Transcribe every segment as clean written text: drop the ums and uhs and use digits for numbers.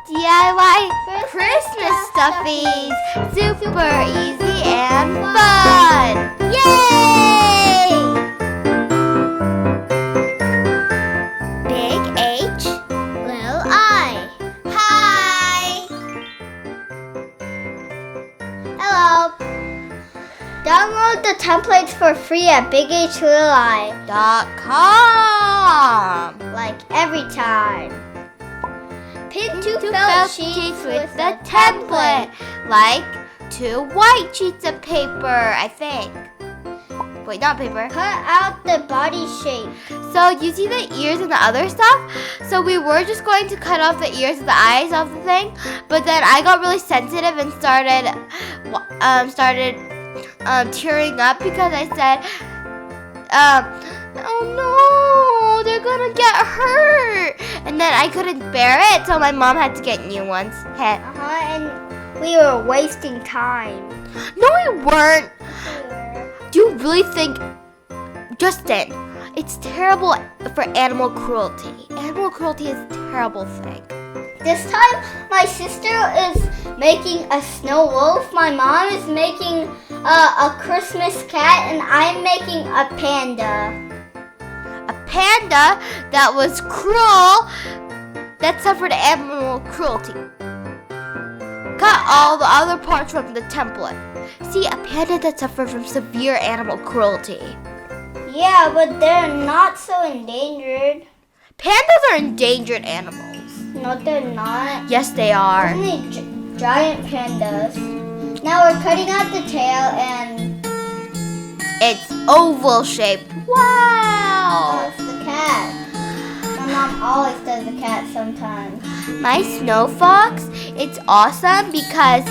DIY Christmas stuffies. Super easy and fun. Yay! Big H, little I. Hi! Hello. Download the templates for free at BigHLittle.com. Like every time. Pin two felt sheets with the template. Like 2 white sheets of paper, I think. Wait, not paper. Cut out the body shape. So you see the ears and the other stuff? So we were just going to cut off the ears and the eyes off the thing, but then I got really sensitive and started tearing up because I said, oh no, they're gonna get hurt. And then I couldn't bear it, so my mom had to get new ones. And we were wasting time. No, we weren't. Do you really think, Justin, it's terrible for animal cruelty. Animal cruelty is a terrible thing. This time, my sister is making a snow wolf, my mom is making a Christmas cat, and I'm making a panda. A panda that was cruel, that suffered animal cruelty. Cut all the other parts from the template. See, a panda that suffered from severe animal cruelty. Yeah, but they're not so endangered. Pandas are endangered animals. No, they're not. Yes, they are. Only giant pandas. Now we're cutting out the tail and it's oval shaped. Wow! That's the cat. My mom always does the cat sometimes. My snow fox, it's awesome because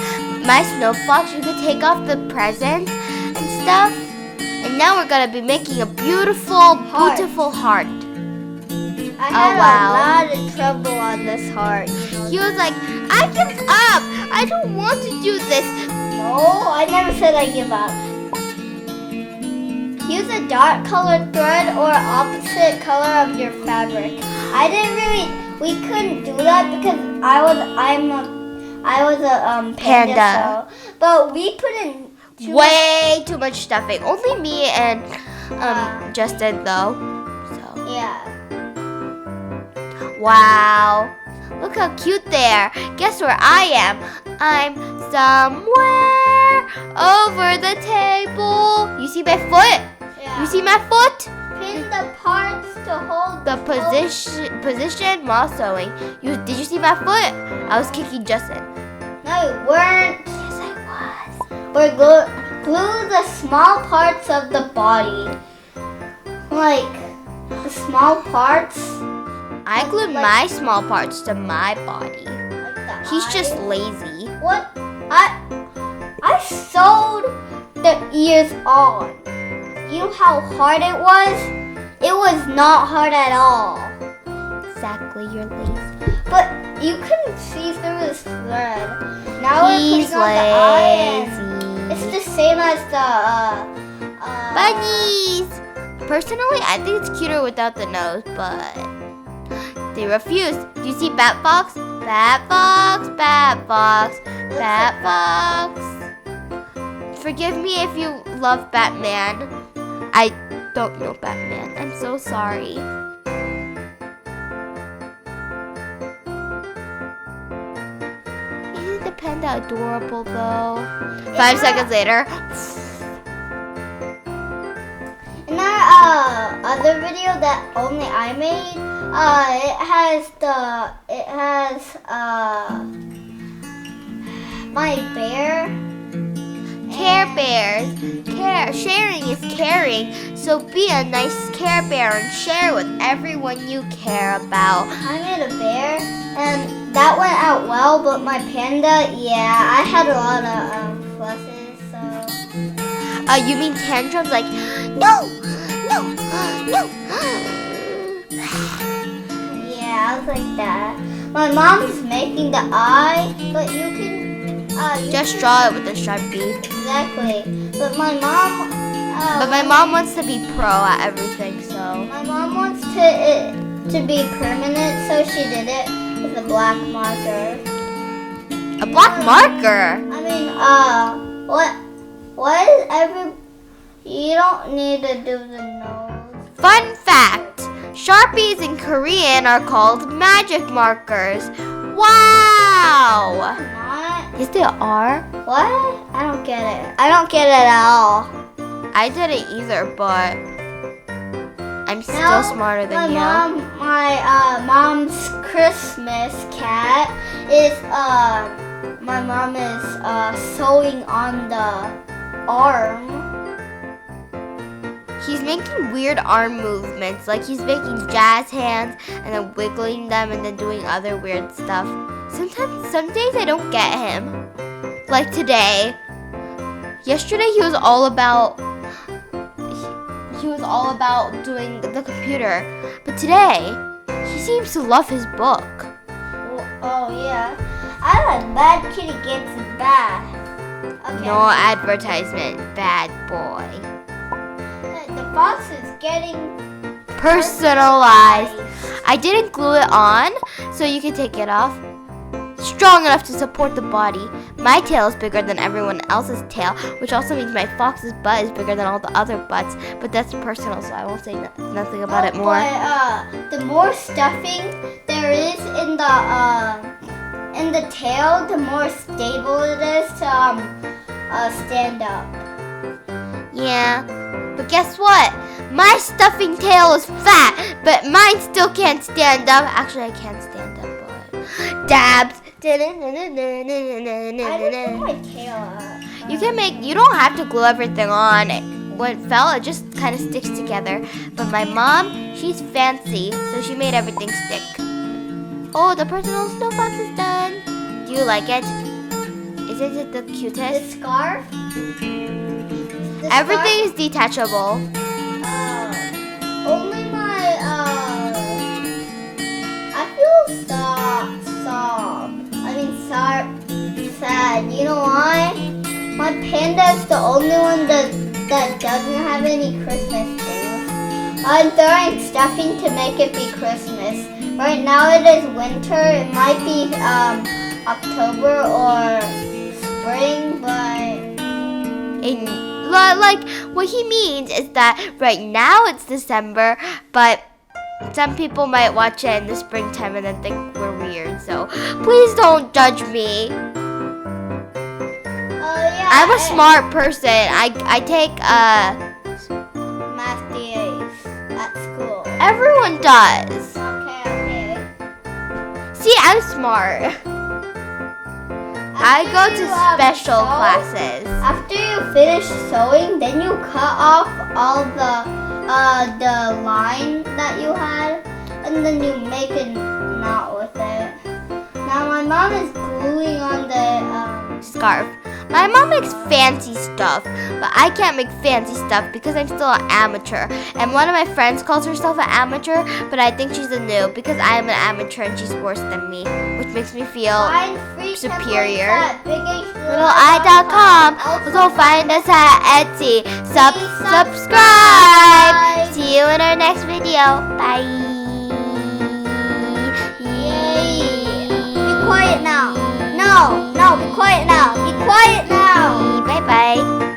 my snow fox, you can take off the presents and stuff. And now we're going to be making a beautiful heart. I had a lot of trouble on this heart. He was like, I give up. I don't want to do this. No, I never said I give up. Use a dark colored thread or opposite color of your fabric. We couldn't do that because I was a panda. So, but we put in way too much stuffing. Only me and Justin though. So yeah. Wow. Look how cute they are. Guess where I am? I'm somewhere over the table. You see my foot? Yeah. You see my foot? Pin the parts to hold the position while sewing. Did you see my foot? I was kicking Justin. No, you weren't. Yes, I was. We're glue the small parts of the body. Like the small parts. I glued my small parts to my body. Like he's just lazy. What? I sewed the ears on. You know how hard it was? It was not hard at all. Exactly, you're lazy. But you couldn't see through this thread. Now he's we're putting on the eye and it's the same as the bunnies. Personally, I think it's cuter without the nose, but they refuse. Do you see Bat Fox? Bat Fox, Bat Fox, Bat Fox. Forgive me if you love Batman. I don't know Batman. I'm so sorry. Isn't the panda adorable though? 5 seconds later. In our other video that only I made, it has my bear. Care Bears. Sharing is caring. So be a nice Care Bear and share with everyone you care about. I made a bear and that went out well, but my panda, yeah, I had a lot of fusses, so. You mean tantrums like, no. Yeah, I was like that. My mom's making the eye, but you can just draw it with a Sharpie. Exactly. But my mom wants to be pro at everything, so. My mom wants it to be permanent, so she did it. with a black marker. A black marker? I mean, what is every... You don't need to do the nose. Fun fact, Sharpies in Korean are called magic markers. Wow! Not. Yes, they are. What? I don't get it. I don't get it at all. I didn't either, but I'm still smarter than you. My mom's Christmas cat is my mom is sewing on the arm. He's making weird arm movements, like he's making jazz hands and then wiggling them and then doing other weird stuff. Some days I don't get him. Like today. Yesterday he was all about doing the computer. But today, he seems to love his book. Oh yeah. I'm a bad kitty gets bad. Okay. No advertisement, bad boy. The box is getting Personalized. I didn't glue it on, so you can take it off. Strong enough to support the body. My tail is bigger than everyone else's tail, which also means my fox's butt is bigger than all the other butts. But that's personal, so I won't say nothing about it more. But the more stuffing there is in the tail, the more stable it is to stand up. Yeah, but guess what? My stuffing tail is fat, but mine still can't stand up. Actually, I can't stand up, but dabs. I just put my tail up. You don't have to glue everything on. When it fell, it just kind of sticks together. But my mom, she's fancy, so she made everything stick. Oh, the personal snow box is done. Do you like it? Isn't it the cutest? The scarf? Everything is detachable. Only my, I feel sad. You know why? My panda is the only one that doesn't have any Christmas things. I'm throwing stuffing to make it be Christmas. Right now it is winter. It might be October or spring, but like what he means is that right now it's December, but some people might watch it in the springtime and then think we're weird. So please don't judge me. I'm a smart person. I take math DAs at school. Everyone does. Okay. See, I'm smart. I go to special classes. After you finish sewing, then you cut off all the line that you had, and then you make a knot with it. Now my mom is gluing on the scarf. My mom makes fancy stuff, but I can't make fancy stuff because I'm still an amateur. And one of my friends calls herself an amateur, but I think she's a noob because I am an amateur and she's worse than me, which makes me feel superior. LittleEye.com. Also find us at Etsy. Subscribe. See you in our next video. Bye. Be quiet now. No, be quiet now. Be quiet now. Bye-bye.